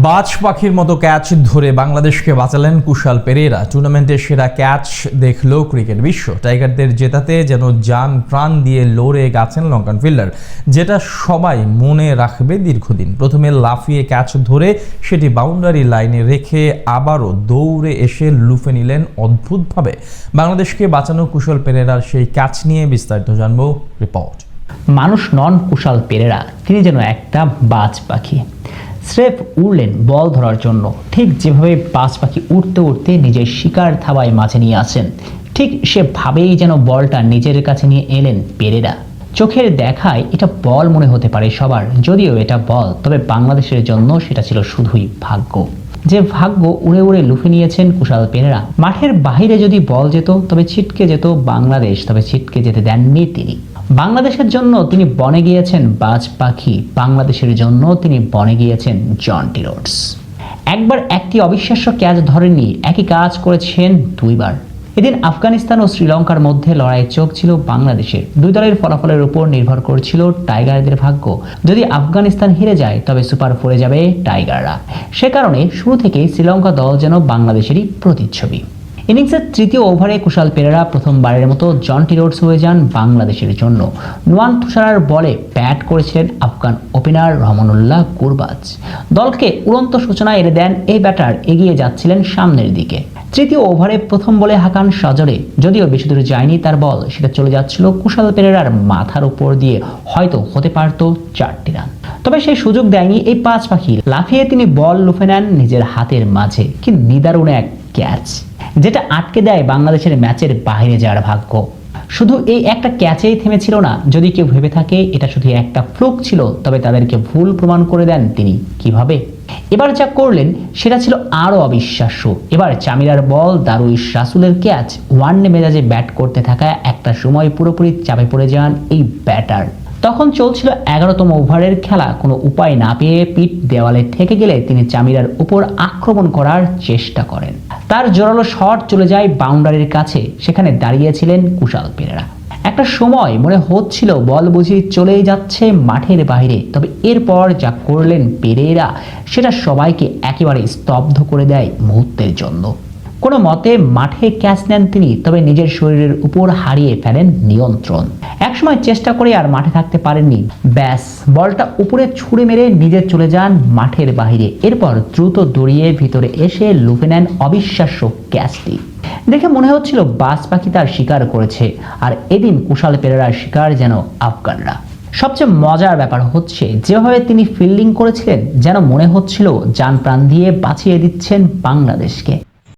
বাজ পাখির মতো ক্যাচ ধরে বাংলাদেশকে বাঁচালেন কুশাল পেরেরা। টুর্নামেন্টের সেরা ক্যাচ দেখল ক্রিকেট বিশ্ব। টাইগারদের জেতাতে যেন জান প্রাণ দিয়ে লড়ে গেছেন লঙ্কান ফিল্ডার, যেটা সবাই মনে রাখবে দীর্ঘদিন। প্রথমে লাফিয়ে ক্যাচ ধরে সেটি বাউন্ডারি লাইনে রেখে আবারও দৌড়ে এসে লুফে নিলেন অদ্ভুতভাবে। বাংলাদেশকে বাঁচানো কুশাল পেরেরার সেই ক্যাচ নিয়ে বিস্তারিত জানবো রিপোর্ট। মানুষ নন কুশাল পেরেরা, তিনি যেন একটা বাজ পাখি। স্রেফ উড়লেন বল ধরার জন্য, ঠিক যেভাবে বাজ পাখি উড়তে উড়তে নিজের শিকার থাবায় মাঝে নিয়ে আসেন, ঠিক সেভাবেই যেন বলটা নিজের কাছে নিয়ে এলেন পেরেরা। চোখের দেখায় এটা বল মনে হতে পারে সবার, যদিও এটা বল, তবে বাংলাদেশের জন্য সেটা ছিল শুধুই ভাগ্য। যে ভাগ্য উড়ে উড়ে লুফে নিয়েছেন কুশাল পেরেরা। মাঠের বাইরে যদি বল যেত তবে ছিটকে যেত বাংলাদেশ, তবে ছিটকে যেতে দেননি তিনি। বাংলাদেশের জন্য তিনি বনে গিয়েছেন বাজ পাখি, বাংলাদেশের জন্য তিনি বনে গিয়েছেন জন্টি রোডস। একবার একটি অবিশ্বাস্য ক্যাচ ধরেননি, একই কাজ করেছেন দুইবার। এদিন আফগানিস্তান ও শ্রীলঙ্কার মধ্যে লড়াই চলছিল বাংলাদেশের। দুই দলের ফলাফলের উপর নির্ভর করছিল টাইগারদের ভাগ্য। যদি আফগানিস্তান হেরে যায় তবে সুপার ফোরে যাবে টাইগাররা। সে কারণে শুরু থেকেই শ্রীলঙ্কা দল যেন বাংলাদেশেরই প্রতিচ্ছবি। ইনিংসের তৃতীয় ওভারে কুশাল পেরেরা প্রথমবারের মতো জন্টি রোডস হয়ে যান বাংলাদেশের জন্য। নোয়ান তুষারার বলে ব্যাট করেছিলেন আফগান ওপেনার রহমানুল্লাহ গুরবাজ। দলকে উড়ন্ত সূচনা এনে দেন এই ব্যাটার, এগিয়ে যাচ্ছিলেন সামনের দিকে। তৃতীয় ওভারে প্রথম বলে হাকান সাজরে, যদিও বেশি দূরে যায়নি তার বল, সেটা চলে যাচ্ছিল কুশাল পেরেরার মাথার উপর দিয়ে, হয়তো হতে পারত 4টি রান। তবে সেই সুযোগ দেয়নি এই পাঁচ পাখি। লাফিয়ে তিনি বল লুফে নেন নিজের হাতের মাঝে। কি নিদারুণ এক ক্যাচ, যেটা আটকে দেয় বাংলাদেশের ম্যাচের বাইরে যাওয়ার ভাগ্য। শুধু এই একটা ক্যাচেই থেমেছিল না। যদি কেউ ভেবে থাকে এটা শুধু একটা ফ্লুক ছিল, তবে তাদেরকে ভুল প্রমাণ করে দেন তিনি। কিভাবে? এবার যা করলেন সেটা ছিল আরো অবিশ্বাস্য। এবার চামিরার বল, দারুইশ রাসুলের ক্যাচ। ওয়ানডে মেজাজে ব্যাট করতে থাকা একটা সময় পুরোপুরি চাপে পড়ে যান এই ব্যাটার। তখন চলছিল 11তম ওভারের খেলা। কোনো উপায় না পেয়ে পিঠ দেওয়ালে ঠেকে গেলে তিনি চামিরার উপর আক্রমণ করার চেষ্টা করেন। তার জোরালো শট চলে যায় বাউন্ডারির কাছে, সেখানে দাঁড়িয়েছিলেন কুশাল পেরেরা। একটা সময় মনে হচ্ছিল বল বুঝি চলেই যাচ্ছে মাঠের বাইরে, তবে এরপর যা করলেন পেরেরা সেটা সবাইকে একেবারে স্তব্ধ করে দেয় মুহূর্তের জন্য। কোনো মতে মাঠে ক্যাচ নেন তিনি, তবে নিজের শরীরের উপর হারিয়ে ফেলেন নিয়ন্ত্রণ। একসময় চেষ্টা করে আর মাঠে থাকতে পারেননি। ব্যাস, বলটা উপরে ছুঁড়ে মেরে নিজে চলে যান মাঠের বাইরে। এরপর দ্রুত দৌড়িয়ে ভিতরে এসে লুফে নেন অবিশ্বাস্য ক্যাচটি। দেখে মনে হচ্ছিল বাজ পাখি তার শিকার করেছে, আর এদিন কুশাল পেরেরার শিকার যেন আফগানরা। সবচেয়ে মজার ব্যাপার হচ্ছে যেভাবে তিনি ফিল্ডিং করেছিলেন, যেন মনে হচ্ছিল জান প্রাণ দিয়ে বাঁচিয়ে দিচ্ছেন বাংলাদেশকে।